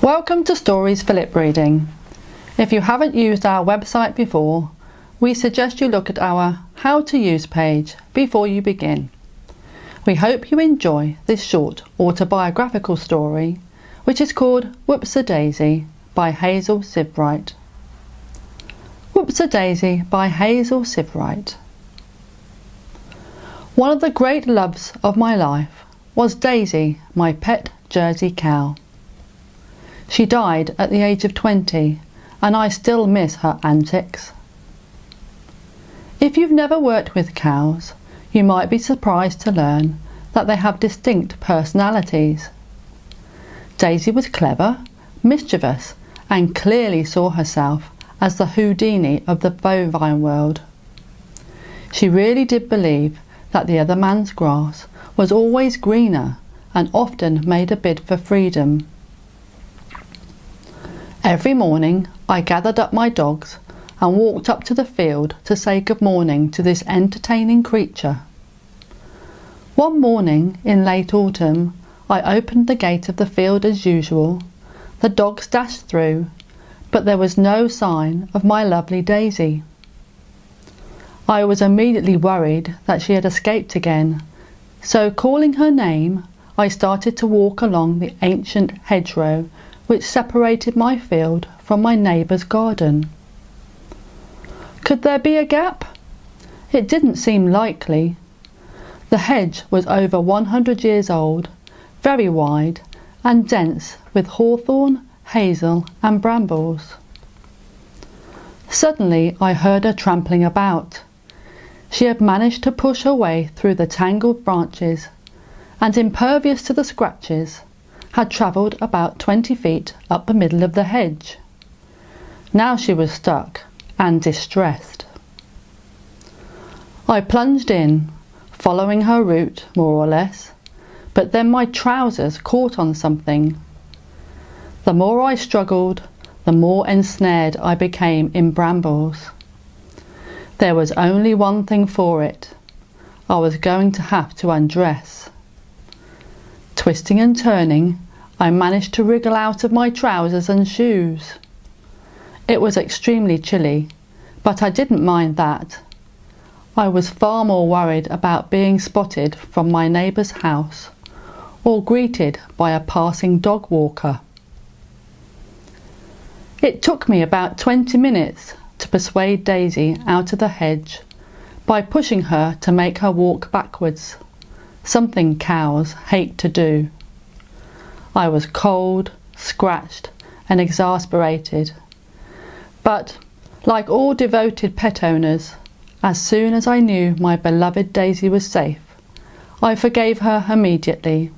Welcome to Stories for Lip Reading. If you haven't used our website before, we suggest you look at our How to Use page before you begin. We hope you enjoy this short autobiographical story, which is called Whoops A Daisy by Hazel Sivwright. Whoops A Daisy by Hazel Sivwright. One of the great loves of my life was Daisy, my pet Jersey cow. She died at the age of 20, and I still miss her antics. If you've never worked with cows, you might be surprised to learn that they have distinct personalities. Daisy was clever, mischievous, and clearly saw herself as the Houdini of the bovine world. She really did believe that the other man's grass was always greener, and often made a bid for freedom. Every morning I gathered up my dogs and walked up to the field to say good morning to this entertaining creature. One morning in late autumn I opened the gate of the field as usual. The dogs dashed through, but there was no sign of my lovely Daisy. I was immediately worried that she had escaped again, so calling her name, I started to walk along the ancient hedgerow which separated my field from my neighbour's garden. Could there be a gap? It didn't seem likely. The hedge was over 100 years old, very wide and dense with hawthorn, hazel and brambles. Suddenly I heard her trampling about. She had managed to push her way through the tangled branches, and impervious to the scratches, had travelled about 20 feet up the middle of the hedge. Now she was stuck and distressed. I plunged in, following her route more or less, but then my trousers caught on something. The more I struggled, the more ensnared I became in brambles. There was only one thing for it. I was going to have to undress. Twisting and turning, I managed to wriggle out of my trousers and shoes. It was extremely chilly, but I didn't mind that. I was far more worried about being spotted from my neighbour's house, or greeted by a passing dog walker. It took me about 20 minutes to persuade Daisy out of the hedge by pushing her to make her walk backwards, something cows hate to do. I was cold, scratched and exasperated, but, like all devoted pet owners, as soon as I knew my beloved Daisy was safe, I forgave her immediately.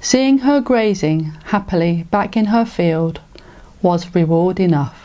Seeing her grazing happily back in her field was reward enough.